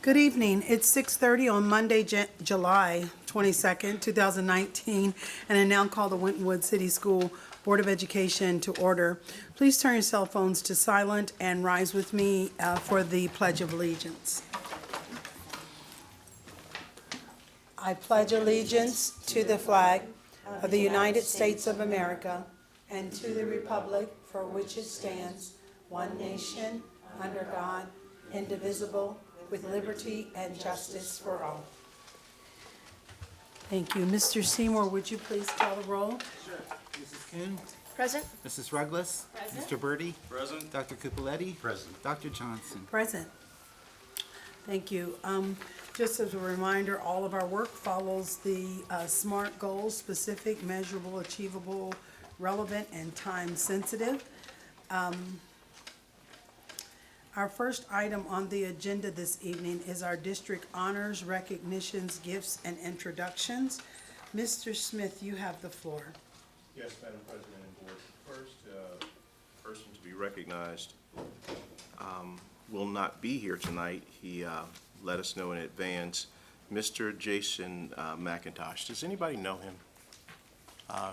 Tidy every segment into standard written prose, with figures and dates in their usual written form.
Good evening. It's 6:30 on Monday, July 22nd, 2019, and I now call the Winton City School Board of Education to order. Please turn your cell phones to silent and rise with me for the Pledge of Allegiance. I pledge allegiance to the flag of the United States of America and to the republic for which it stands, one nation, under God, indivisible, with liberty and justice for all. Thank you. Mr. Seymour, would you please call the roll? Sure. Mrs. Kuhn? Present. Mrs. Ruggless? Present. Mr. Bertie? Present. Dr. Cupoletti? Present. Dr. Johnson? Present. Thank you. Just as a reminder, all of our work follows the SMART goals: specific, measurable, achievable, relevant, and time-sensitive. Our first item on the agenda this evening is our district honors, recognitions, gifts, and introductions. Mr. Smith, you have the floor. Yes, Madam President and Board. First person to be recognized will not be here tonight. He let us know in advance. Mr. Jason McIntosh. Does anybody know him?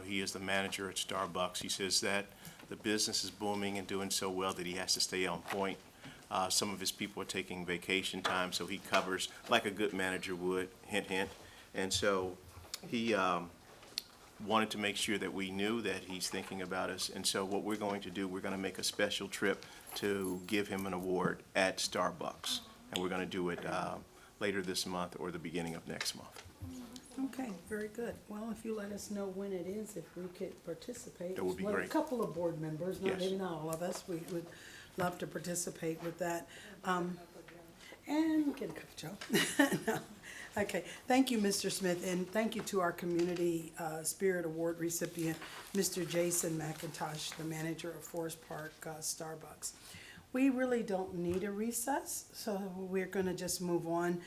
He is the manager at Starbucks. He says that the business is booming and doing so well that he has to stay on point. Some of his people are taking vacation time, so he covers like a good manager would, hint, hint. And so he wanted to make sure that we knew that he's thinking about us. And so what we're going to do, we're going to make a special trip to give him an award at Starbucks. And we're going to do it later this month or the beginning of next month. Okay, very good. Well, if you let us know when it is, if we could participate. That would be Well, great. A couple of board members, Yes. maybe not all of us, we would love to participate with that. And get a cup of Joe. No. Okay, thank you, Mr. Smith, and thank you to our Community Spirit Award recipient, Mr. Jason McIntosh, the manager of Forest Park Starbucks. We really don't need a recess, so we're gonna just move on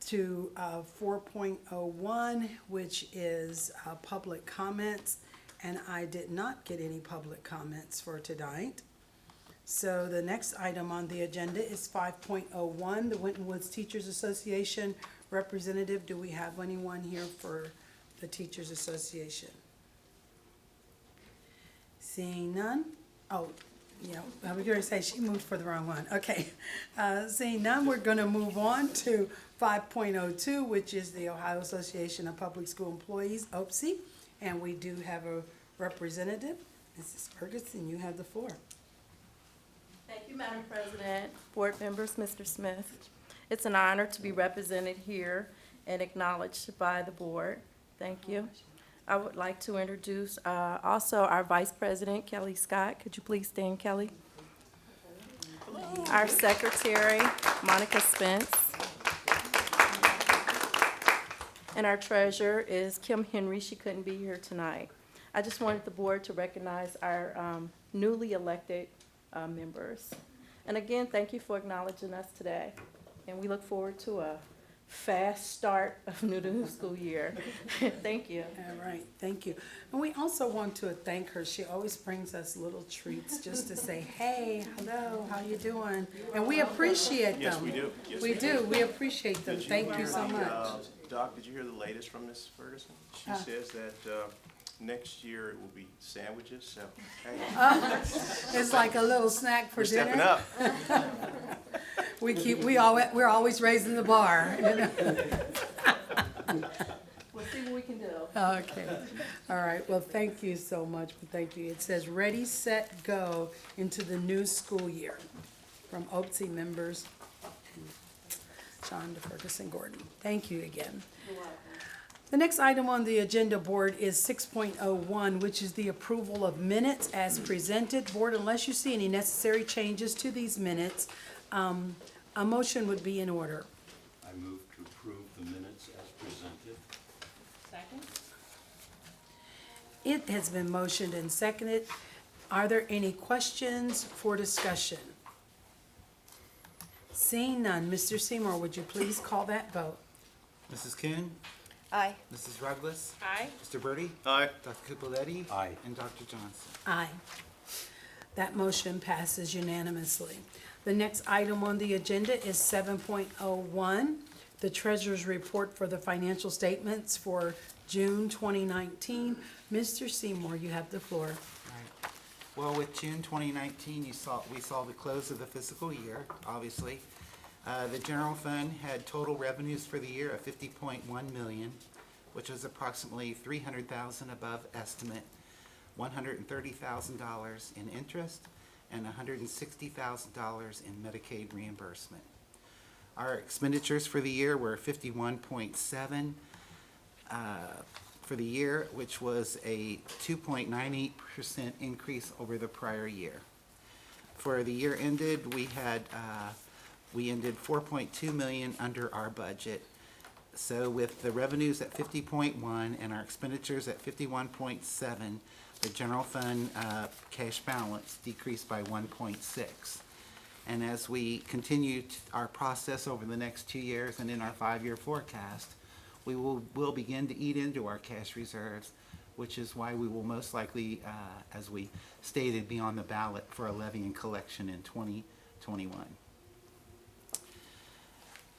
to 4.01, which is public comments, and I did not get any public comments for tonight. So the next item on the agenda is 5.01, the Winton Woods Teachers Association representative. Do we have anyone here for the Teachers Association? Seeing none? Oh, yeah, I was going to say she moved for the wrong one. Okay. Seeing none, we're going to move on to 5.02, which is the Ohio Association of Public School Employees, OPSE, and we do have a representative. Mrs. Ferguson, you have the floor. Thank you, Madam President, board members, Mr. Smith. It's an honor to be represented here and acknowledged by the board. Thank you. I would like to introduce also our Vice President, Kelly Scott. Could you please stand, Kelly? Hello. Our Secretary, Monica Spence. And our Treasurer is Kim Henry. She couldn't be here tonight. I just wanted the board to recognize our newly elected members. And again, thank you for acknowledging us today. And we look forward to a fast start of the new school year. Thank you. All right, thank you. And we also want to thank her. She always brings us little treats just to say, hey, hello, how you doing? And we appreciate them. Yes, we do. Yes, We do, we appreciate them. Did Thank you hear so the, much. Doc, did you hear the latest from Ms. Ferguson? She says that next year it will be sandwiches, so, hey, It's like a little snack for we're stepping dinner. up. We're always raising the bar. We'll see what we can do. Okay, all right, well, thank you so much, thank you. It says, ready, set, go into the new school year from OPSE members, and John Ferguson Gordon. Thank you again. You're welcome. The next item on the agenda, board, is 6.01, which is the approval of minutes as presented. Board, unless you see any necessary changes to these minutes, a motion would be in order. I move to approve the minutes as presented. Second? It has been motioned and seconded. Are there any questions for discussion? Seeing none, Mr. Seymour, would you please call that vote? Mrs. Kuhn? Aye. Mrs. Ruggless? Aye. Mr. Bertie? Aye. Dr. Cupoletti? Aye. And Dr. Johnson? Aye. That motion passes unanimously. The next item on the agenda is 7.01, the treasurer's report for the financial statements for June 2019. Mr. Seymour, you have the floor. Right. Well, with June 2019, we saw the close of the fiscal year, obviously. The general fund had total revenues for the year of $50.1 million, which was approximately $300,000 above estimate, $130,000 in interest, and $160,000 in Medicaid reimbursement. Our expenditures for the year were 51.7 for the year, which was a 2.98% increase over the prior year. For the year ended, we ended 4.2 million under our budget. So with the revenues at 50.1 and our expenditures at 51.7, the general fund cash balance decreased by 1.6. And as we continue our process over the next 2 years and in our 5-year forecast, we will begin to eat into our cash reserves, which is why we will most likely, as we stated, be on the ballot for a levy and collection in 2021.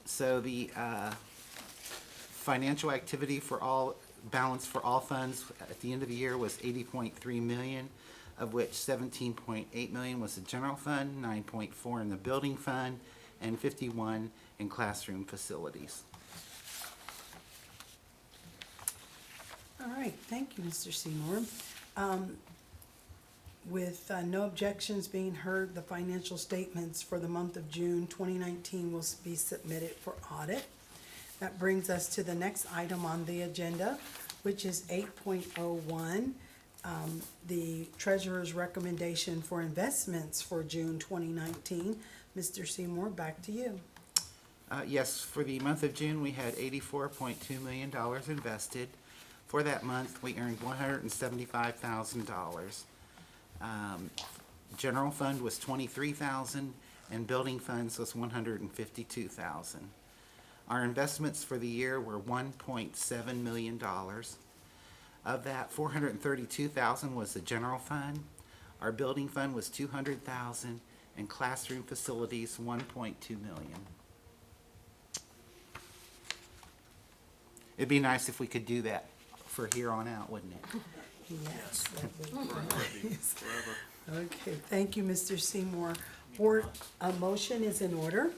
So the financial activity for all balance for all funds at the end of the year was 80.3 million, of which 17.8 million was the general fund, 9.4 in the building fund, and 51 in classroom facilities. All right, thank you, Mr. Seymour. With no objections being heard, the financial statements for the month of June 2019 will be submitted for audit. That brings us to the next item on the agenda, which is 8.01, the treasurer's recommendation for investments for June 2019. Mr. Seymour, back to you. Yes, for the month of June, we had $84.2 million invested. For that month, we earned $175,000. General fund was $23,000 and building funds was $152,000. Our investments for the year were $1.7 million. Of that, $432,000 was the general fund. Our building fund was $200,000 and classroom facilities $1.2 million. It'd be nice if we could do that for here on out, wouldn't it? Yes, that would be nice. Okay, thank you, Mr. Seymour. Board, a motion is in order.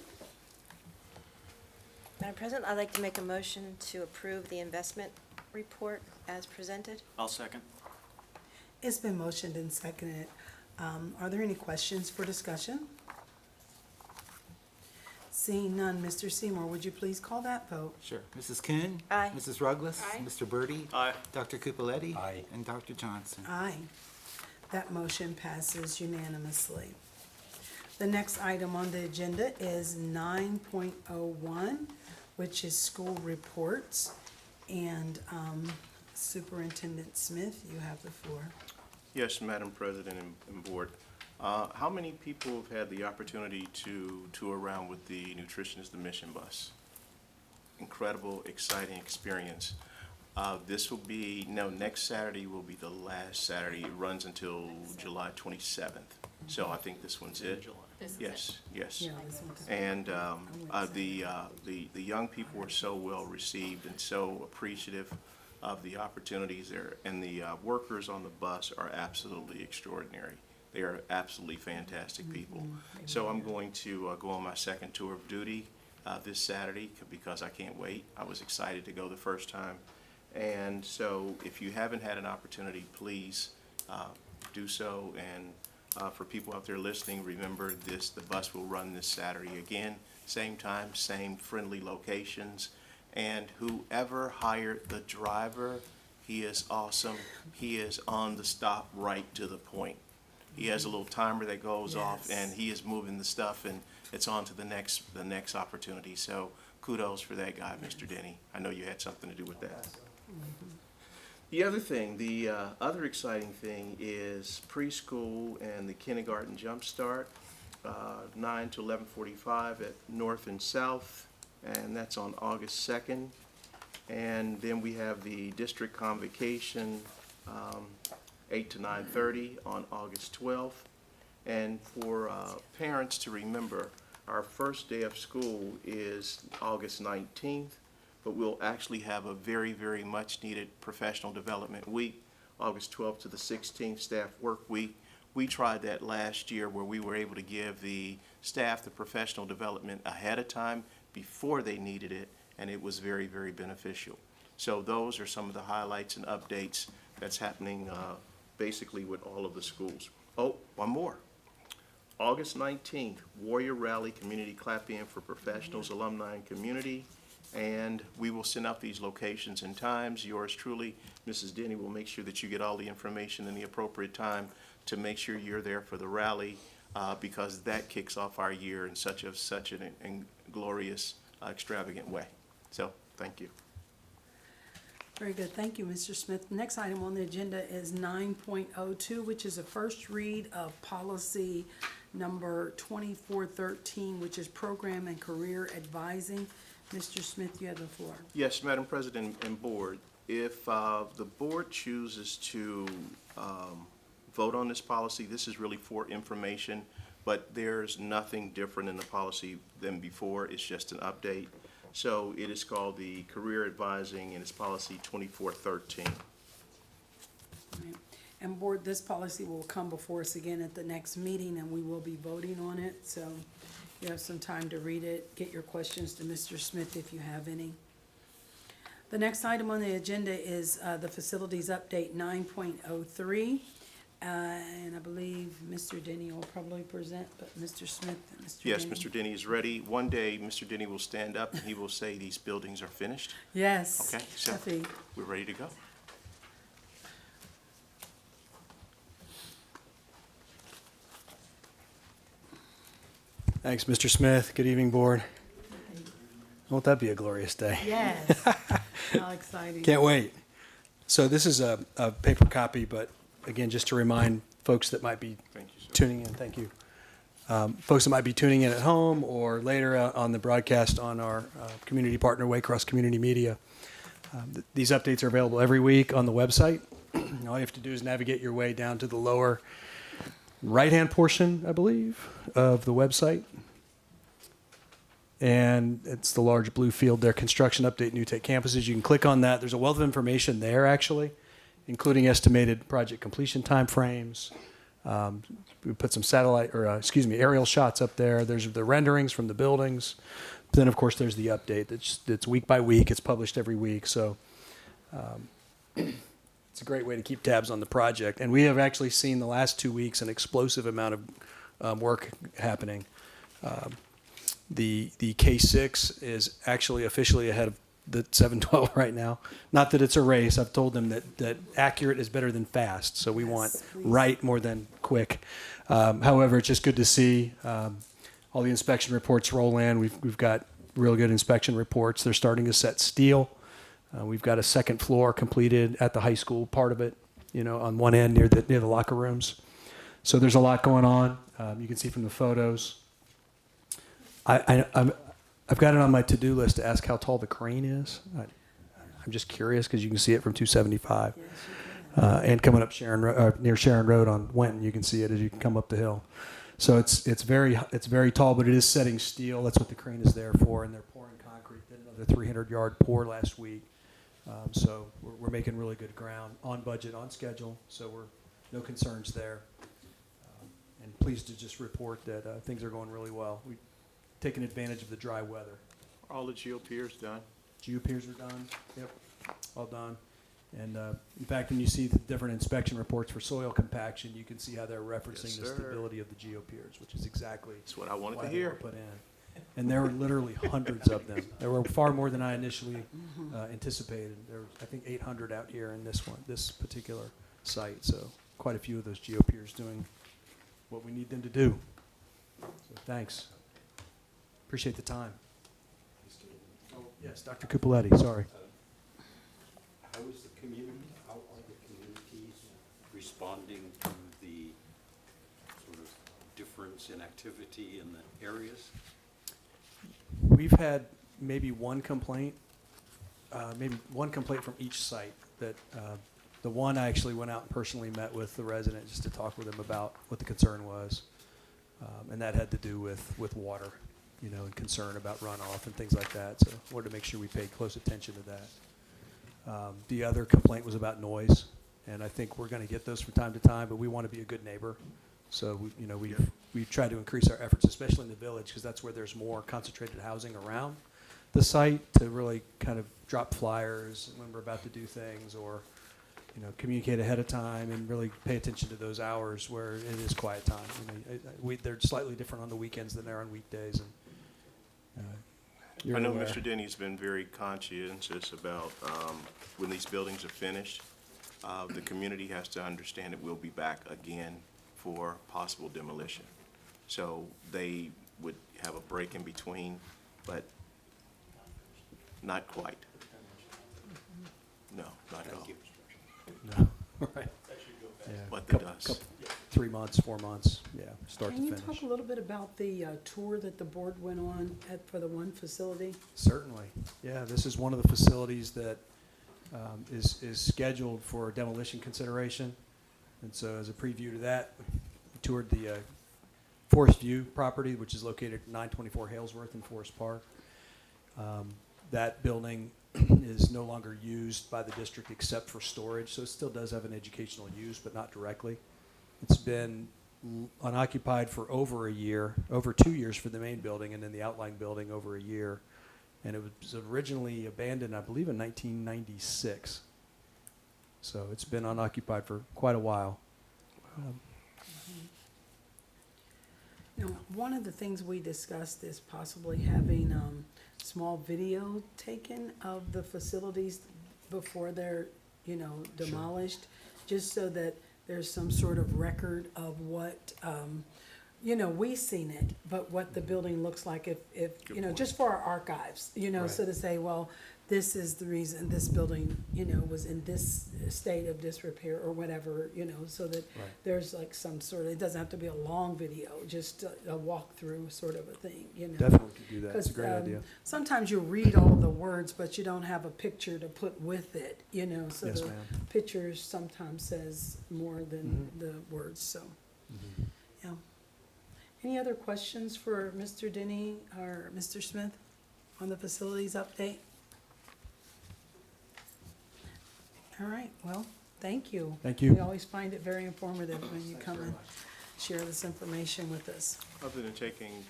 Madam President, I'd like to make a motion to approve the investment report as presented. I'll second. It's been motioned and seconded. Are there any questions for discussion? Seeing none, Mr. Seymour, would you please call that vote? Sure. Mrs. Kuhn? Aye. Mrs. Ruggles? Aye. Mr. Bertie? Aye. Dr. Cupoletti? Aye. And Dr. Johnson? Aye. That motion passes unanimously. The next item on the agenda is 9.01, which is school reports. And Superintendent Smith, you have the floor. Yes, Madam President and Board. How many people have had the opportunity to tour around with the Nutritionist the Mission Bus? Incredible, exciting experience. Next Saturday will be the last Saturday. It runs until July 27th. So I think this one's it. Yes, yes. Yeah, this one's- And the young people were so well received and so appreciative of the opportunities there. And the workers on the bus are absolutely extraordinary. They are absolutely fantastic people. So I'm going to go on my second tour of duty this Saturday because I can't wait. I was excited to go the first time. And so if you haven't had an opportunity, please do so. And for people out there listening, remember this, the bus will run this Saturday again, same time, same friendly locations. And whoever hired the driver, he is awesome. He is on the stop right to the point. He has a little timer that goes off Yes. and he is moving the stuff and it's on to the next opportunity. So kudos for that guy, Mr. Denny. I know you had something to do with that. The other thing, the other exciting thing is preschool and the kindergarten jumpstart, 9 to 11:45 at North and South, and that's on August 2nd. And then we have the district convocation, 8 to 9:30 on August 12th. And for parents to remember, our first day of school is August 19th, but we'll actually have a very, very much needed professional development week, August 12th to the 16th, staff work week. We tried that last year where we were able to give the staff the professional development ahead of time before they needed it, and it was very, very beneficial. So those are some of the highlights and updates that's happening basically with all of the schools. Oh, one more. August 19th, Warrior Rally Community Clap-In for professionals, alumni, and community. And we will send out these locations and times. Yours truly, Mrs. Denny, will make sure that you get all the information in the appropriate time to make sure you're there for the rally, because that kicks off our year in such an glorious, extravagant way. So, thank you. Very good. Thank you, Mr. Smith. Next item on the agenda is 9.02, which is a first read of policy number 2413, which is program and career advising. Mr. Smith, you have the floor. Yes, Madam President and Board, if the Board chooses to vote on this policy, this is really for information, but there's nothing different in the policy than before. It's just an update. So it is called the Career Advising, and it's policy 2413. Right. And Board, this policy will come before us again at the next meeting, and we will be voting on it. So you have some time to read it. Get your questions to Mr. Smith if you have any. The next item on the agenda is the facilities update 9.03. And I believe Mr. Denny will probably present, but Mr. Smith and Mr. Yes, Denny. Mr. Denny is ready. One day, Mr. Denny will stand up and he will say these buildings are finished. Yes. Okay, so Effie. we're ready to go. Thanks, Mr. Smith. Good evening, Board. Won't that be a glorious day? Yes. How exciting. Can't wait. So this is a paper copy, but again, just to remind folks that might be Thank you, sir. tuning in, thank you. Folks that might be tuning in at home or later on the broadcast on our community partner, Waycross Community Media. These updates are available every week on the website. All you have to do is navigate your way down to the lower right-hand portion, I believe, of the website. And it's the large blue field there, construction update, new tech campuses. You can click on that. There's a wealth of information there, actually, including estimated project completion timeframes. We put some aerial shots up there. There's the renderings from the buildings. But then, of course, there's the update. It's week by week. It's published every week. So it's a great way to keep tabs on the project. And we have actually seen the last 2 weeks an explosive amount of work happening. The K6 is actually officially ahead of the 712 right now. Not that it's a race. I've told them that accurate is better than fast. So we want please. right more than quick. However, it's just good to see all the inspection reports roll in. We've got real good inspection reports. They're starting to set steel. We've got a second floor completed at the high school, part of it, on one end near the locker rooms. So there's a lot going on. You can see from the photos. I've got it on my to-do list to ask how tall the crane is. I'm just curious because you can see it from 275. Yes, you can. And coming up near Sharon Road on Winton, you can see it as you come up the hill. So it's very tall, but it is setting steel. That's what the crane is there for, and they're pouring concrete. Did another 300-yard pour last week. So we're making really good ground, on budget, on schedule. So no concerns there. And pleased to just report that things are going really well. We've taken advantage of the dry weather. All the GeoPiers done. GeoPiers are done. Yep, all done. And in fact, when you see the different inspection reports for soil compaction, you can see how they're referencing Yes, the sir. stability of the GeoPiers, which is exactly That's what I wanted why to they were hear. put in. And there were literally hundreds of them. There were far more than I initially anticipated. There were, I think, 800 out here in this particular site. So quite a few of those GeoPiers doing what we need them to do. So thanks. Appreciate the time. Oh, yes, Dr. Cupoletti, sorry. How is the community, how are the communities responding to the sort of difference in activity in the areas? We've had maybe one complaint from each site. That the one I actually went out and personally met with the resident just to talk with him about what the concern was. And that had to do with water, you know, and concern about runoff and things like that. So I wanted to make sure we paid close attention to that. The other complaint was about noise, and I think we're going to get those from time to time, but we want to be a good neighbor. So we try to increase our efforts, especially in the village, because that's where there's more concentrated housing around the site, to really kind of drop flyers when we're about to do things, or communicate ahead of time and really pay attention to those hours where it is quiet time. They're slightly different on the weekends than they are on weekdays. And you're I know aware. Mr. Denny's been very conscientious about when these buildings are finished, the community has to understand that we'll be back again for possible demolition. So they would have a break in between, but not quite. No, not at all. No, right. Yeah, But the couple, dust. 3 months, 4 months, yeah, start to Can you finish. talk a little bit about the tour that the board went on for the one facility? Certainly, yeah. This is one of the facilities that is scheduled for demolition consideration, and so as a preview to that, we toured the Forest View property, which is located at 924 Halesworth in Forest Park. That building is no longer used by the district except for storage, so it still does have an educational use, but not directly. It's been unoccupied for over a year, over 2 years for the main building, and then the outlying building over a year. And it was originally abandoned, I believe, in 1996. So it's been unoccupied for quite a while. Now, one of the things we discussed is possibly having small video taken of the facilities before they're, demolished, just so that there's some sort of record of what, we've seen it, but what the building looks like if just for our archives, Right. so to say, well, this is the reason this building, was in this state of disrepair or whatever, so that Right. there's like some sort of, it doesn't have to be a long video, just a walkthrough sort of a thing, Definitely could do that. It's a 'Cause, great idea. Sometimes you read all the words, but you don't have a picture to put with it, so Yes, the ma'am. pictures sometimes says more than the words, so, Mhm. yeah. Any other questions for Mr. Denny or Mr. Smith on the facilities update? All right, well, thank you. Thank you. We always find it very informative when you come and share this information with us. Other than taking,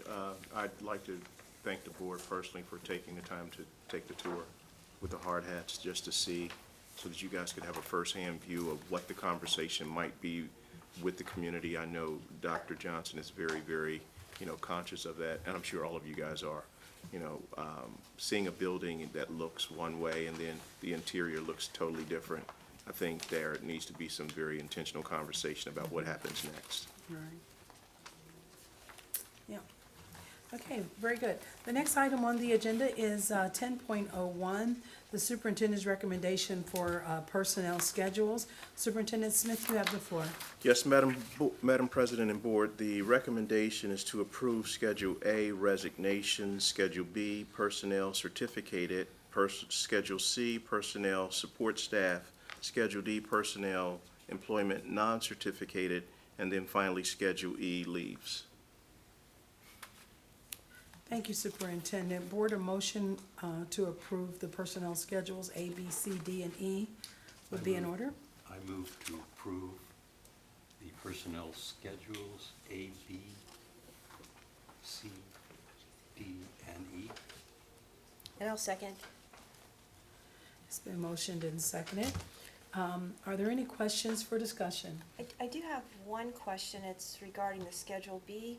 I'd like to thank the board personally for taking the time to take the tour with the hard hats, just to see, so that you guys could have a firsthand view of what the conversation might be with the community. I know Dr. Johnson is very, very, conscious of that, and I'm sure all of you guys are. Seeing a building that looks one way and then the interior looks totally different, I think there needs to be some very intentional conversation about what happens next. All right. Yeah. Okay, very good. The next item on the agenda is 10.01, the superintendent's recommendation for personnel schedules. Superintendent Smith, you have the floor. Yes, Madam President and Board, the recommendation is to approve Schedule A, resignation, Schedule B, personnel certificated, Schedule C, personnel support staff, Schedule D, personnel employment non-certificated, and then finally Schedule E, leaves. Thank you, Superintendent. Board, a motion to approve the personnel schedules A, B, C, D, and E would be in order. I move to approve the personnel schedules A, B, C, D, and E. And I'll second. It's been motioned and seconded. Are there any questions for discussion? I do have one question. It's regarding the Schedule B.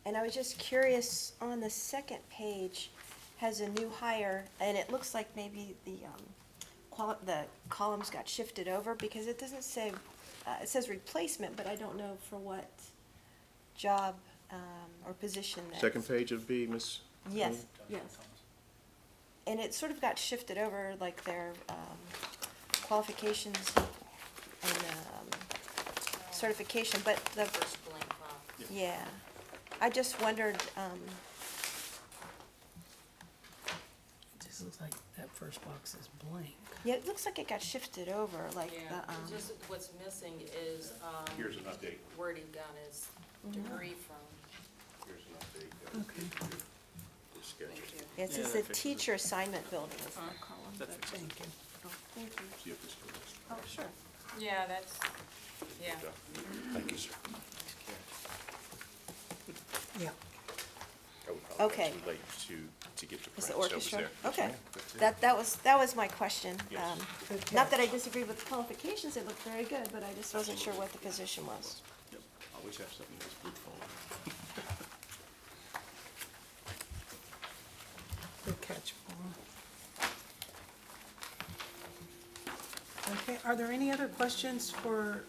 And I was just curious, on the second page has a new hire, and it looks like maybe the columns got shifted over, because it doesn't say, it says replacement, but I don't know for what job or position that. Second page of B, Ms. Yes, yes. And it sort of got shifted over, like their qualifications and certification, but the. First blank file. Yeah, I just wondered, It just looks like that first box is blank. yeah, it looks like it got shifted over, like Yeah, the, it's just what's missing is, Here's an update. where he got his degree from. Here's an update. Okay, The schedule. It's just the teacher assignment building is the column. but- thank you. Thank you. See if this works. Oh, sure. Yeah, that's, yeah. Thank you, sir. Yeah, I would probably Okay. be too late to get the Is prints. the That was orchestra? there. Yes, Okay. ma'am. That's it. That was my question. Yes. Good Not that I catch. disagree with the qualifications, they look very good, but I just wasn't sure what the position was. Yep. Always have something that's blue phone. Good catch, Paul. Okay, are there any other questions for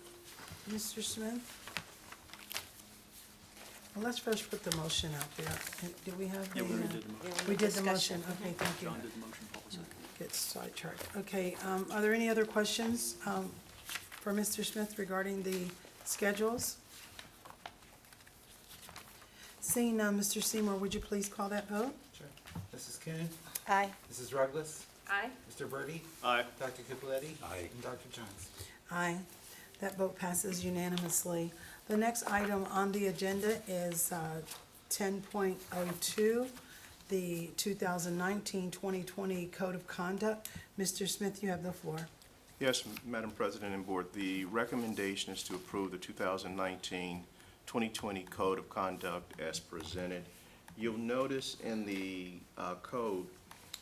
Mr. Smith? Well, let's first put the motion out there. Do we have? Yeah, we the, already did the motion. Yeah, We did the discussion. motion, okay, thank you. John did the motion, Paul seconded. Get sidetracked. Okay, are there any other questions for Mr. Smith regarding the schedules? Seeing none, Mr. Seymour, would you please call that vote? Sure. Mrs. Kuhn, Aye. Mrs. Ruggless, Aye. Mr. Bertie, Aye. Dr. Capoletti. Aye. And Dr. Jones. Aye. That vote passes unanimously. The next item on the agenda is 10.02, the 2019-2020 Code of Conduct. Mr. Smith, you have the floor. Yes, Madam President and Board, the recommendation is to approve the 2019-2020 Code of Conduct as presented. You'll notice in the code,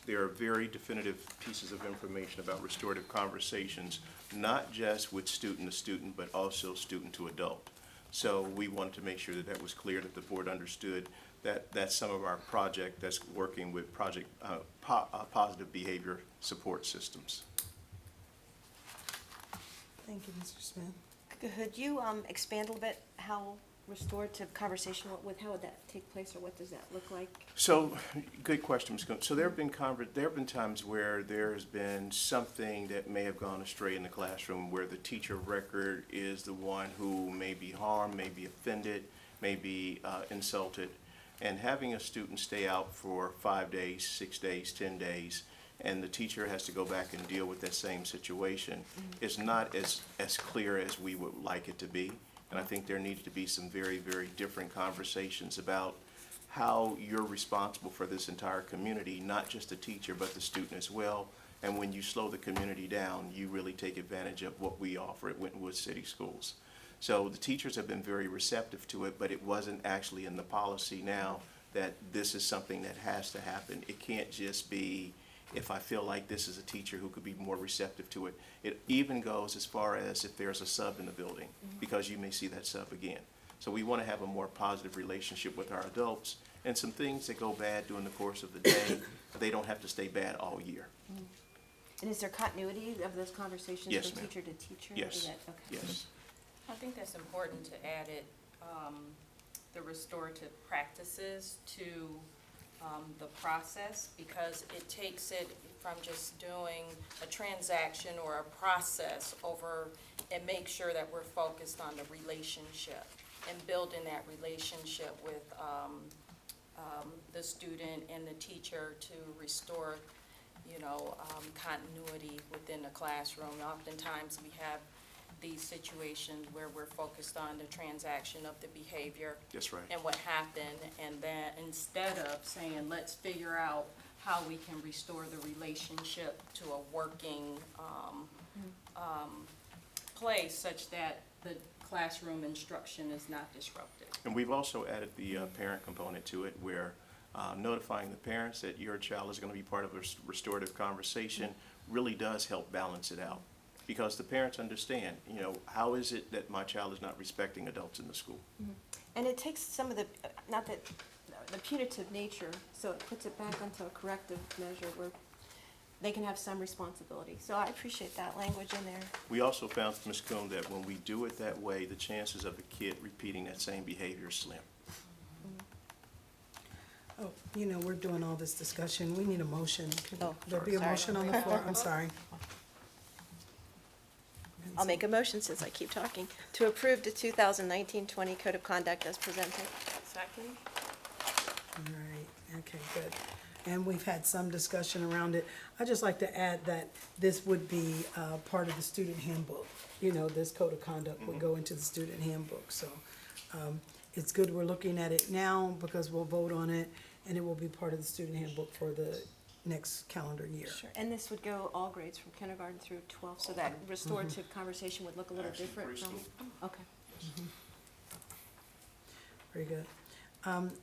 there are very definitive pieces of information about restorative conversations, not just with student to student, but also student to adult. So we wanted to make sure that that was clear, that the board understood that that's some of our project that's working with project positive behavior support systems. Thank you, Mr. Smith. Could you expand a little bit how restorative conversation, how would that take place, or what does that look like? So, good question, Ms. Coon. So there have been times where there's been something that may have gone astray in the classroom where the teacher of record is the one who may be harmed, may be offended, may be insulted. And having a student stay out for 5 days, 6 days, 10 days, and the teacher has to go back and deal with that same situation is not as clear as we would like it to be. And I think there needs to be some very, very different conversations about how you're responsible for this entire community, not just the teacher, but the student as well. And when you slow the community down, you really take advantage of what we offer at Winton Woods City Schools. So the teachers have been very receptive to it, but it wasn't actually in the policy now that this is something that has to happen. It can't just be, if I feel like this is a teacher who could be more receptive to it. It even goes as far as if there's a sub in the building, because you may see that sub again. So we want to have a more positive relationship with our adults, and some things that go bad during the course of the day, they don't have to stay bad all year. And is there continuity of those conversations Yes, from ma'am. teacher to teacher? Yes, Is that- okay. yes. I think that's important to add it, the restorative practices to the process, because it takes it from just doing a transaction or a process over, and make sure that we're focused on the relationship and building that relationship with the student and the teacher to restore, continuity within the classroom. Oftentimes, we have these situations where we're focused on the transaction of the behavior That's right. and what happened, and then instead of saying, let's figure out how we can restore the relationship to a working place such that the classroom instruction is not disrupted. And we've also added the parent component to it, where notifying the parents that your child is going to be part of a restorative conversation really does help balance it out. Because the parents understand, how is it that my child is not respecting adults in the school? And it takes some of the, not that, the punitive nature, so it puts it back onto a corrective measure where they can have some responsibility. So I appreciate that language in there. We also found, Ms. Coon, that when we do it that way, the chances of a kid repeating that same behavior is slim. Oh, we're doing all this discussion. We need a motion. Could Oh, there be a sorry. motion on the floor? I'm sorry. I'll make a motion since I keep talking, to approve the 2019-20 Code of Conduct as presented. Second? All right, okay, good. And we've had some discussion around it. I'd just like to add that this would be part of the student handbook. This code of conduct would go into the student handbook, so. it's good we're looking at it now because we'll vote on it and it will be part of the student handbook for the next calendar year. Sure, and this would go all grades from kindergarten through 12, so that restorative conversation would look a little Actually, different from, preschool. okay. Very good.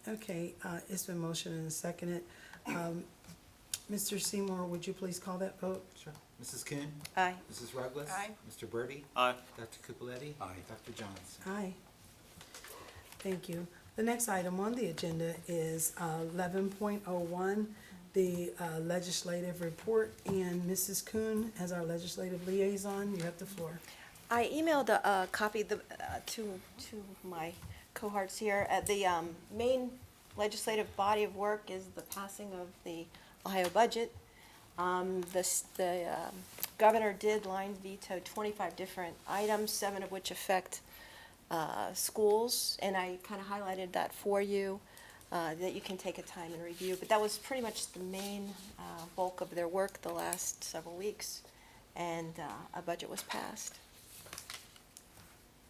Okay, it's been motioned and seconded. Mr. Seymour, would you please call that vote? Sure. Mrs. Kuhn? Aye. Mrs. Ruggles? Aye. Mr. Bertie? Aye. Dr. Capoletti? Aye. Dr. Johnson? Aye. Thank you. The next item on the agenda is 11.01, the legislative report, and Mrs. Kuhn, as our legislative liaison, you have the floor. I emailed a copy to my cohorts here. The main legislative body of work is the passing of the Ohio budget. The governor did line veto 25 different items, 7 of which affect schools, and I kind of highlighted that for you, that you can take a time and review. But that was pretty much the main bulk of their work the last several weeks, and a budget was passed.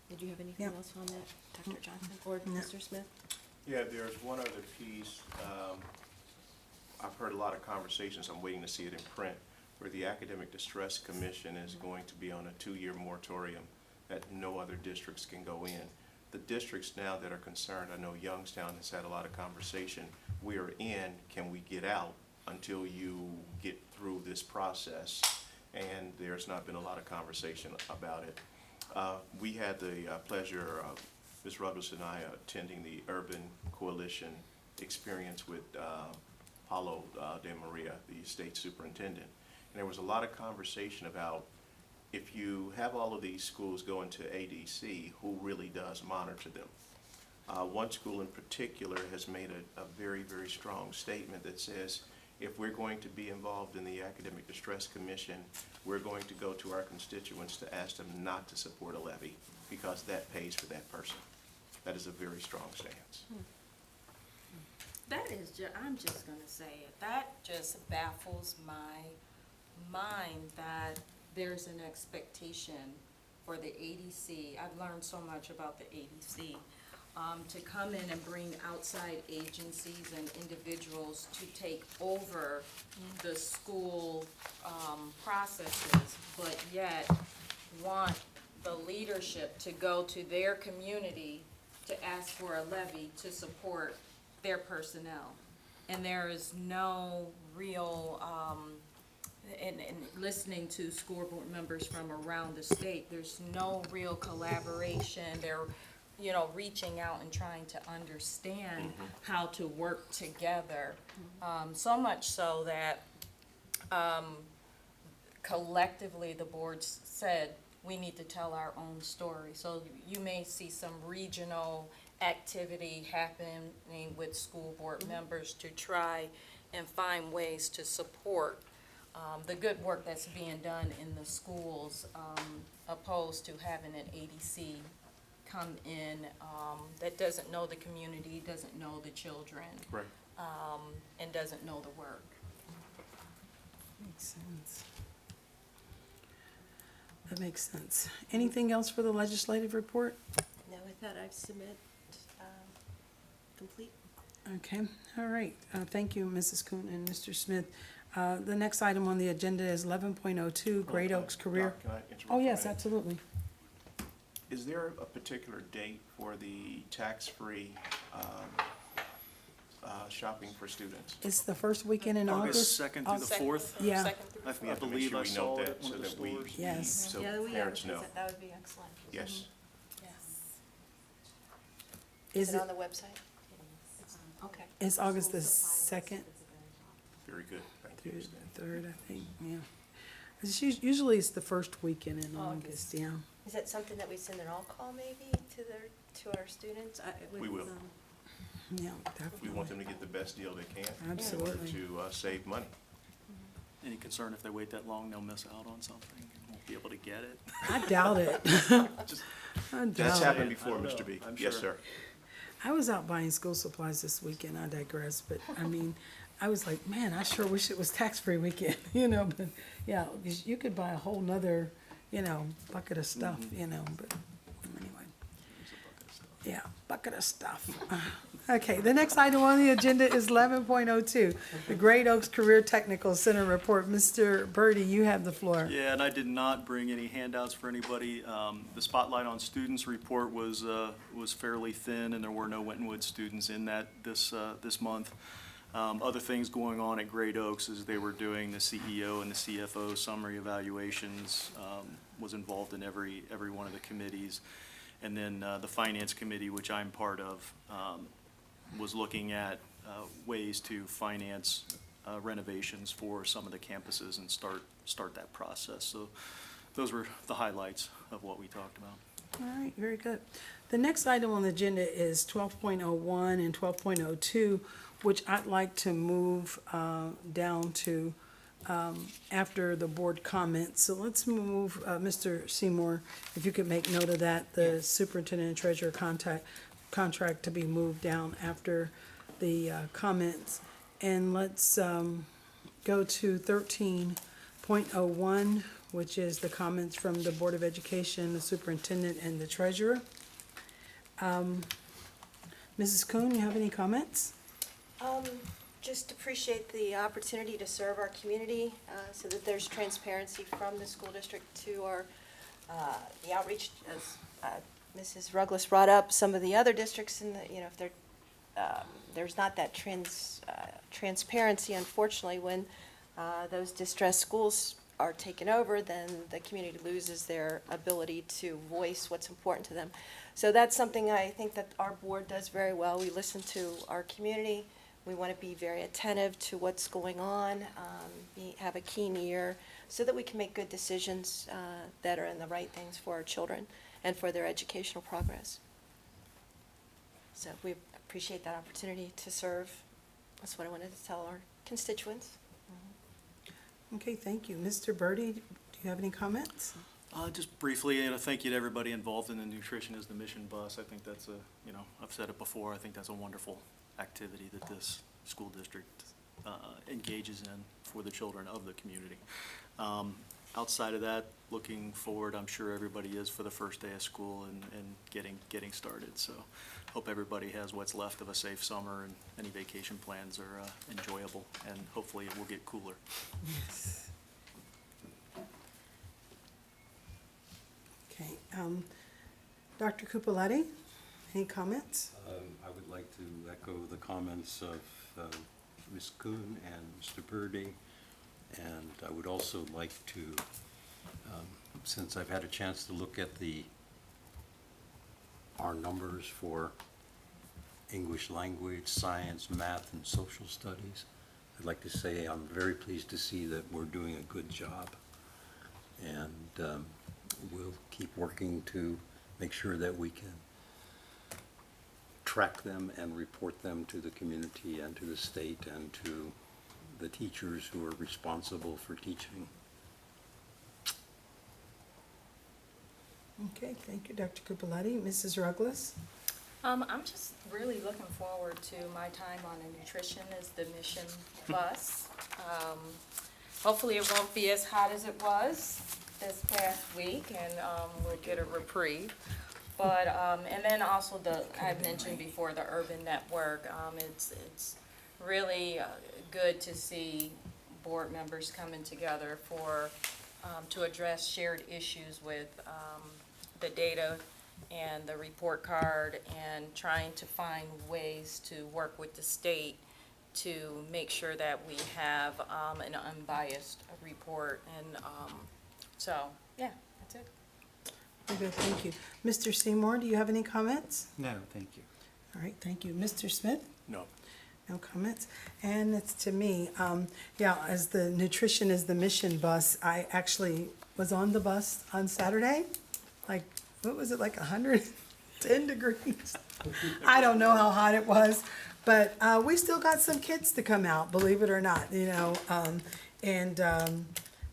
Did you have anything Yep. else on that, Dr. Johnson or No. Mr. Smith? Yeah, there's one other piece. I've heard a lot of conversations, I'm waiting to see it in print, where the Academic Distress Commission is going to be on a 2-year moratorium that no other districts can go in. The districts now that are concerned, I know Youngstown has had a lot of conversation, we are in, can we get out until you get through this process? And there's not been a lot of conversation about it. We had the pleasure of Ms. Ruggles and I attending the Urban Coalition experience with Paulo de Maria, the state superintendent. And there was a lot of conversation about if you have all of these schools going to ADC, who really does monitor them? One school in particular has made a very, very strong statement that says, if we're going to be involved in the Academic Distress Commission, we're going to go to our constituents to ask them not to support a levy because that pays for that person. That is a very strong stance. That is I'm just gonna say it, that just baffles my mind that there's an expectation for the ADC. I've learned so much about the ADC, to come in and bring outside agencies and individuals to take over the school, processes, but yet want the leadership to go to their community to ask for a levy to support their personnel. And there is no real, and listening to school board members from around the state, there's no real collaboration. They're, reaching out and trying to understand how to work together. So much so that, collectively, the boards said, we need to tell our own story. So you may see some regional activity happening with school board members to try and find ways to support the good work that's being done in the schools, opposed to having an ADC come in that doesn't know the community, doesn't know the children, Right. and doesn't know the work. Makes sense. That makes sense. Anything else for the legislative report? No, with that, I've submit complete. Okay, all right. Thank you, Mrs. Kuhn and Mr. Smith. The next item on the agenda is 11.02, Great Oaks Career. Doc, can I interrupt Oh, for a yes, minute? absolutely. Is there a particular date for the tax-free shopping for students? It's the first weekend in August. August 2nd through the August- 4th. Yeah. Second through I fourth. We have to make believe sure I we saw note it that at one so of the that we, stores. Yes. so Yeah, we parents know. advertise it. That would be excellent. Yes. Yes. Is Is it it, on the website? Okay. it's August the 2nd Very good. Thank you. through the 3rd, I think, yeah. Usually it's the first weekend in August, yeah. Is that something that we send an all-call maybe to our students? We will. Yeah, We definitely. want them to get the best deal they can. Absolutely. To save money. Any concern if they wait that long, they'll miss out on something and won't be able to get it? I doubt it. Just- I That's doubt happened it. before, I don't Mr. know. B. I'm Yes, sure. sir. I was out buying school supplies this weekend, I digress, but I mean, I was like, man, I sure wish it was tax-free weekend, but, yeah, 'cause you could buy a whole nother, bucket of stuff, but anyway. It's a bucket of stuff. Yeah, bucket bucket of stuff. Okay, the next item on the agenda is 11.02, the Great Oaks Career Technical Center report. Mr. Bertie, you have the floor. Yeah, and I did not bring any handouts for anybody. The Spotlight on Students report was fairly thin, and there were no Winton students in that this month. Other things going on at Great Oaks is they were doing the CEO and the CFO summary evaluations, was involved in every one of the committees. And then the Finance Committee, which I'm part of, was looking at ways to finance renovations for some of the campuses and start that process. So those were the highlights of what we talked about. All right, very good. The next item on the agenda is 12.01 and 12.02, which I'd like to move down to after the board comments. So let's move, Mr. Seymour, if you could make note of that, the superintendent and treasurer contract to be moved down after the comments. And let's go to 13.01, which is the comments from the Board of Education, the superintendent, and the treasurer. Mrs. Kuhn, you have any comments? Just appreciate the opportunity to serve our community, so that there's transparency from the school district to our, the outreach, as Mrs. Ruggless brought up, some of the other districts in the, if there's not that transparency, unfortunately, when those distressed schools are taken over, then the community loses their ability to voice what's important to them. So that's something I think that our board does very well. We listen to our community. We want to be very attentive to what's going on, have a keen ear, so that we can make good decisions that are in the right things for our children and for their educational progress. So we appreciate that opportunity to serve. That's what I wanted to tell our constituents. Okay, thank you. Mr. Bertie, do you have any comments? Just briefly, thank you to everybody involved in the Nutrition is the Mission bus. I think that's I've said it before, I think that's a wonderful activity that this school district engages in for the children of the community. Outside of that, looking forward, I'm sure everybody is for the first day of school and getting started. So hope everybody has what's left of a safe summer and any vacation plans are enjoyable, and hopefully it will get cooler. Yes. Okay, Dr. Cupoletti, any comments? I would like to echo the comments of Ms. Kuhn and Mr. Bertie, and I would also like to, since I've had a chance to look at our numbers for English language, science, math, and social studies, I'd like to say I'm very pleased to see that we're doing a good job, and we'll keep working to make sure that we can track them and report them to the community and to the state and to the teachers who are responsible for teaching. Okay, thank you, Dr. Cupoletti. Mrs. Ruggless? I'm just really looking forward to my time on the Nutrition is the Mission bus. Hopefully it won't be as hot as it was this past week, and we'll get a reprieve. But, and then also I mentioned before, the urban network. It's really good to see board members coming together to address shared issues with the data and the report card, and trying to find ways to work with the state to make sure that we have an unbiased report. And so, yeah, that's it. Very good, thank you. Mr. Seymour, do you have any comments? No, thank you. All right, thank you. Mr. Smith? No. No comments? And it's to me, yeah, as the Nutrition is the Mission bus, I actually was on the bus on Saturday. Like, what was it, like 110 degrees? I don't know how hot it was, but we still got some kids to come out, believe it or not,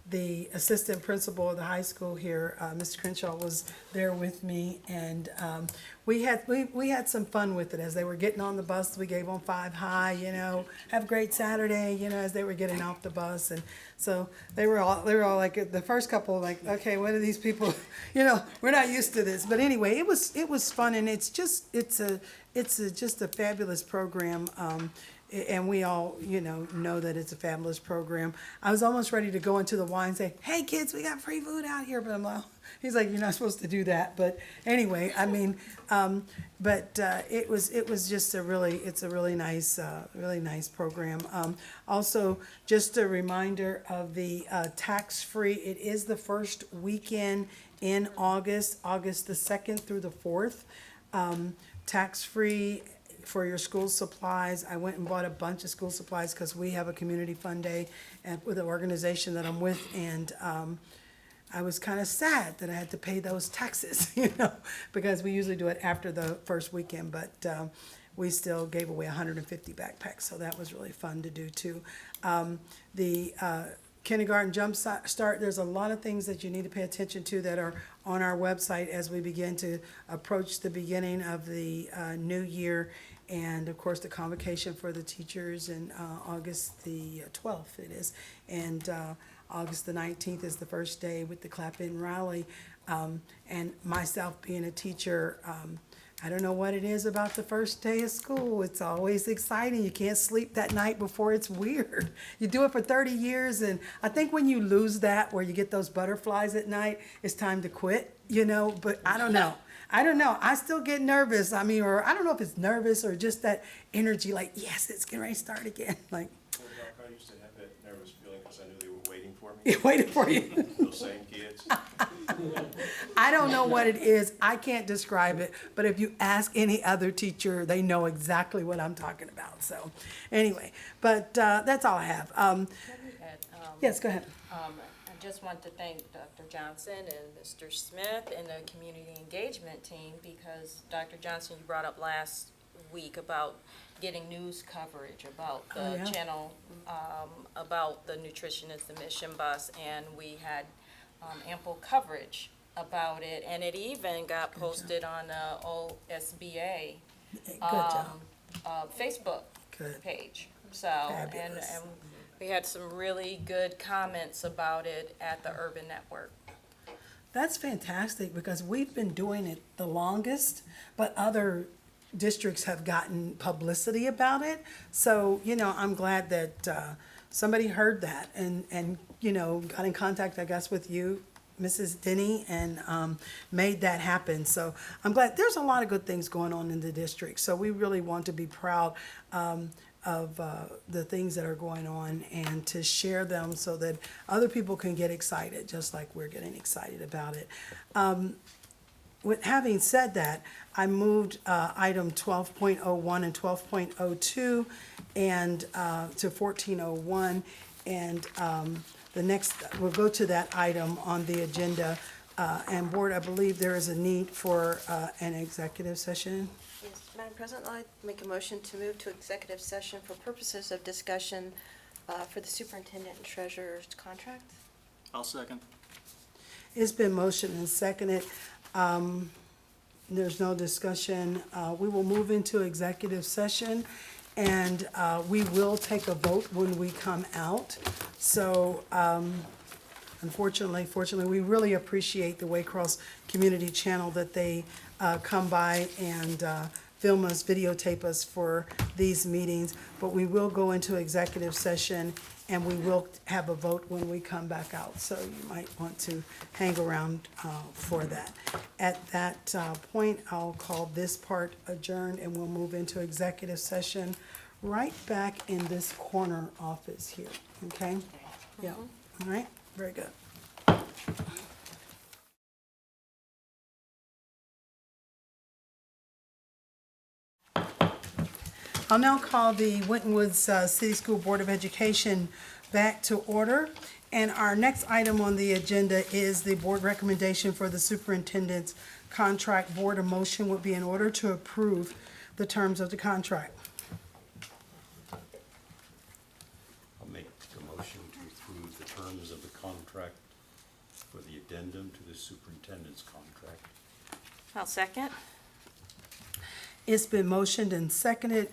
the assistant principal of the high school here, Mr. Crenshaw, was there with me, and we had some fun with it. As they were getting on the bus, we gave them 5 high, you know, have a great Saturday, you know, as they were getting off the bus. And so they were all like, the first couple, like, okay, what are these people, you know, we're not used to this. But anyway, it was fun, and it's just a fabulous program. And we all, you know that it's a fabulous program. I was almost ready to go into the Y and say, hey, kids, we got free food out here, but I'm like, he's like, you're not supposed to do that. But anyway, I mean, it was just a really nice program. Also, just a reminder of the tax-free, it is the first weekend in August the 2nd through the 4th. Tax-free for your school supplies. I went and bought a bunch of school supplies because we have a community fund day with an organization that I'm with, and I was kind of sad that I had to pay those taxes, you know, because we usually do it after the first weekend, but we still gave away 150 backpacks, so that was really fun to do too. The kindergarten jump start, there's a lot of things that you need to pay attention to that are on our website as we begin to approach the beginning of the new year. And of course, the convocation for the teachers in August the 12th it is. And August the 19th is the first day with the clap-in rally. And myself being a teacher, I don't know what it is about the first day of school. It's always exciting. You can't sleep that night before. It's weird. You do it for 30 years, and I think when you lose that, where you get those butterflies at night, it's time to quit, you know, but I don't know. I still get nervous. I mean, or I don't know if it's nervous or just that energy, like, yes, it's getting ready to start again. Like, Well, Doc, I used to have that nervous feeling because I knew they were waiting for me. waiting for you. Those same kids. I don't know what it is. I can't describe it. But if you ask any other teacher, they know exactly what I'm talking about. So anyway, but that's all I have. Yes, go ahead. I just want to thank Dr. Johnson and Mr. Smith and the community engagement team, because Dr. Johnson, you brought up last week about getting news coverage about the yeah. channel, about the nutritionist, the mission bus, and we had ample coverage about it, and it even got posted on the OSBA Good job. Facebook Good. page. So, and Fabulous. we had some really good comments about it at the Urban Network. That's fantastic, because we've been doing it the longest, but other districts have gotten publicity about it. So, you know, I'm glad that somebody heard that and, you know, got in contact, I guess, with you, Mrs. Denny, and made that happen. So I'm glad. There's a lot of good things going on in the district. So we really want to be proud of the things that are going on and to share them so that other people can get excited, just like we're getting excited about it. With having said that, I moved item 12.01 and 12.02 and to 1401, and the next, we'll go to that item on the agenda. And Board, I believe there is a need for an executive session. Yes, Madam President, I'd make a motion to move to executive session for purposes of discussion for the superintendent and treasurer's contract. I'll second. It's been motioned and seconded. There's no discussion. We will move into executive session, and we will take a vote when we come out. So fortunately, we really appreciate the Waycross Community Channel that they come by and film us, videotape us for these meetings. But we will go into executive session, and we will have a vote when we come back out. So you might want to hang around for that. At that point, I'll call this part adjourned, and we'll move into executive session right back in this corner office here, okay? Yeah, all right, very good. I'll now call the Winton Woods City School Board of Education back to order. And our next item on the agenda is the board recommendation for the superintendent's contract. Board, a motion would be in order to approve the terms of the contract. I'll make the motion to approve the terms of the contract addendum to the superintendent's contract. I'll second. It's been motioned and seconded.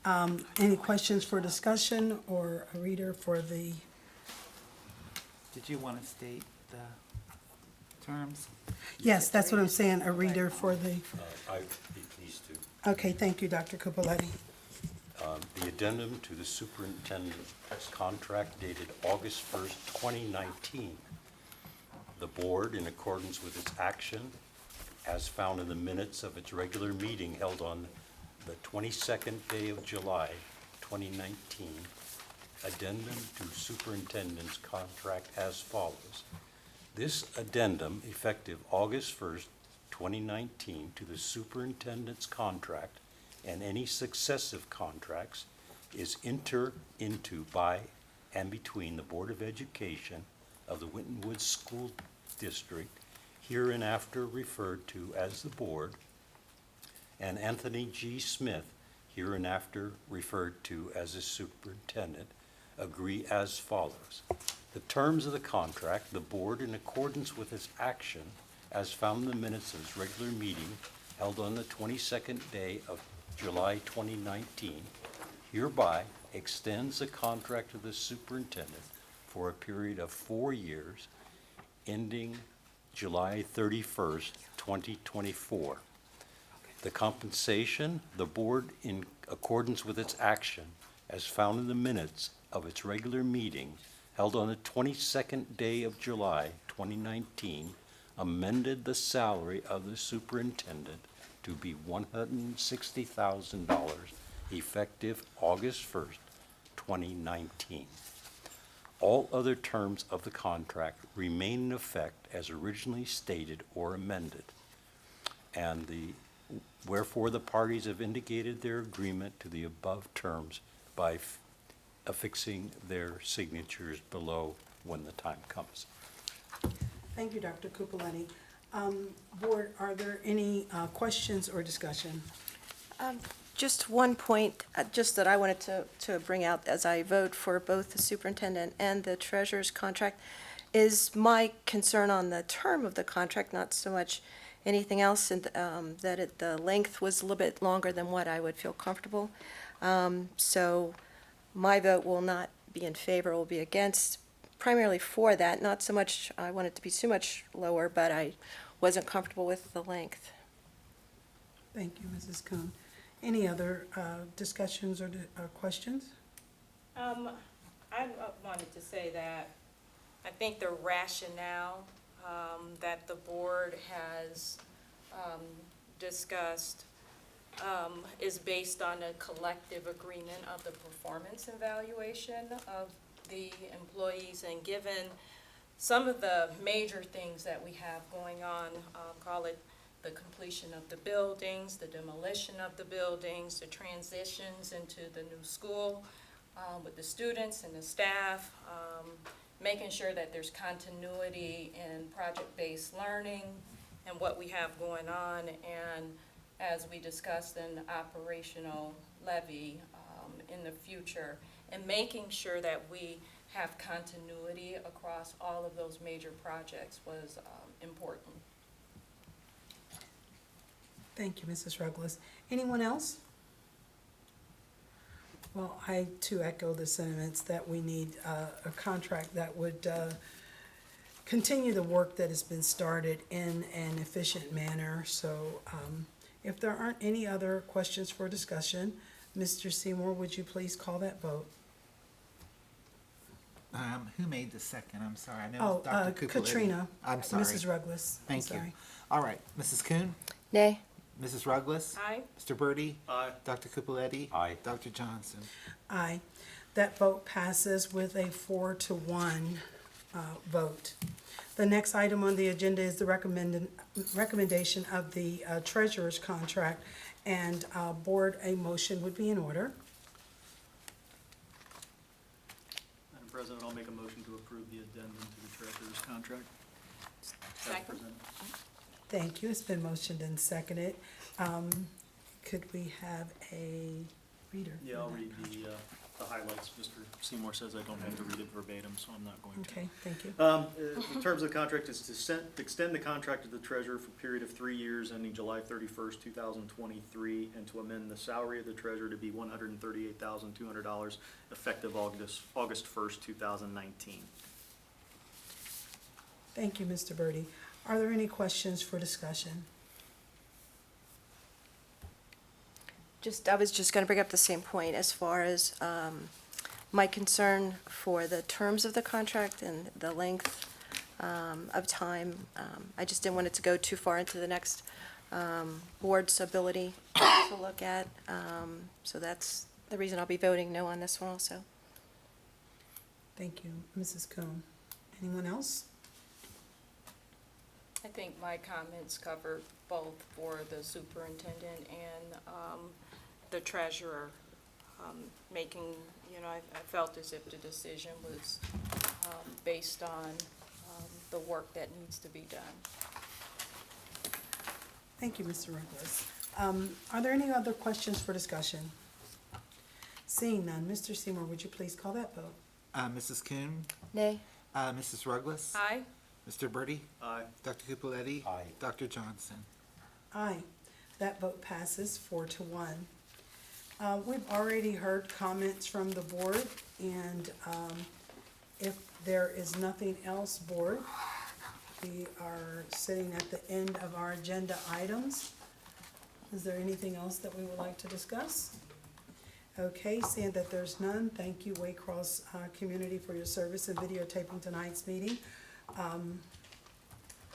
Any questions for discussion or a reader for the, Did you want to state the terms? yes, that's what I'm saying, a reader for the, I'd be pleased to. okay, thank you, Dr. Cupoletti. The addendum to the superintendent's contract dated August 1st, 2019. The board, in accordance with its action, as found in the minutes of its regular meeting held on the 22nd day of July, 2019, addendum to superintendent's contract as follows. This addendum, effective August 1st, 2019, to the superintendent's contract and any successive contracts is entered into by and between the Board of Education of the Winton Woods School District, hereinafter referred to as the Board, and Anthony G. Smith, hereinafter referred to as the superintendent, agree as follows. The terms of the contract, the Board, in accordance with its action, as found in the minutes of its regular meeting held on the 22nd day of July 2019, hereby extends the contract of the superintendent for a period of 4 years, ending July 31st, 2024. The compensation, the board, in accordance with its action, as found in the minutes of its regular meeting held on the 22nd day of July 2019, amended the salary of the superintendent to be $160,000 effective August 1st, 2019. All other terms of the contract remain in effect as originally stated or amended. And wherefore the parties have indicated their agreement to the above terms by affixing their signatures below when the time comes. Thank you, Dr. Cupoletti. Board, are there any questions or discussion? Just one point, just that I wanted to bring out as I vote for both the superintendent and the treasurer's contract, is my concern on the term of the contract, not so much anything else, and the length was a little bit longer than what I would feel comfortable. So my vote will not be in favor, will be against, primarily for that, not so much, I want it to be too much lower, but I wasn't comfortable with the length. Thank you, Mrs. Kuhn. Any other discussions or questions? I wanted to say that I think the rationale that the board has discussed is based on a collective agreement of the performance evaluation of the employees, and given some of the major things that we have going on, call it the completion of the buildings, the demolition of the buildings, the transitions into the new school with the students and the staff, making sure that there's continuity in project-based learning and what we have going on, and as we discussed in operational levy in the future, and making sure that we have continuity across all of those major projects was important. Thank you, Mrs. Ruggles. Anyone else? Well, I too echo the sentiments that we need a contract that would continue the work that has been started in an efficient manner. So if there aren't any other questions for discussion, Mr. Seymour, would you please call that vote? Who made the second? I'm sorry. I know Oh, Dr. Cupoletti. Katrina. I'm sorry. Mrs. Ruggles. I'm Thank you. sorry. All right, Mrs. Kuhn, Nay? Mrs. Ruggles, Aye. Mr. Bertie, Aye. Dr. Cupoletti, Aye. Dr. Johnson. Aye. That vote passes with a 4-1 vote. The next item on the agenda is the recommendation of the treasurer's contract, and board, a motion would be in order. Madam President, I'll make a motion to approve the addendum to the treasurer's contract. As Second. presented. Thank you. It's been motioned and seconded. Could we have a reader? Yeah, for I'll that read contract? the highlights. Mr. Seymour says I don't have to read it verbatim, so I'm not going to. Okay, thank you. The terms of the contract is to extend the contract to the treasurer for a period of 3 years ending July 31st, 2023, and to amend the salary of the treasurer to be $138,200 effective August 1st, 2019. Thank you, Mr. Bertie. Are there any questions for discussion? I was just gonna bring up the same point as far as, my concern for the terms of the contract and the length, of time. I just didn't want it to go too far into the next, board's ability to look at. So that's the reason I'll be voting no on this one also. Thank you, Mrs. Coon. Anyone else? I think my comments cover both for the superintendent and the treasurer. Making, I felt as if the decision was based on the work that needs to be done. Thank you, Mr. Ruggles. Are there any other questions for discussion? Seeing none, Mr. Seymour, would you please call that vote? Mrs. Kuhn, Nay? Mrs. Ruggles, Aye. Mr. Bertie, Aye. Dr. Cupoletti, Aye. Dr. Johnson. Aye. That vote passes 4-1. We've already heard comments from the board, and if there is nothing else, board, we are sitting at the end of our agenda items. Is there anything else that we would like to discuss? Okay, seeing that there's none, thank you, Waycross community, for your service in videotaping tonight's meeting.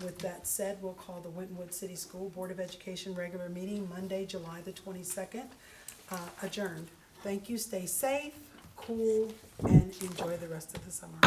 With that said, we'll call the Winton City School Board of Education regular meeting Monday, July the 22nd, adjourned. Thank you, stay safe, cool, and enjoy the rest of the summer.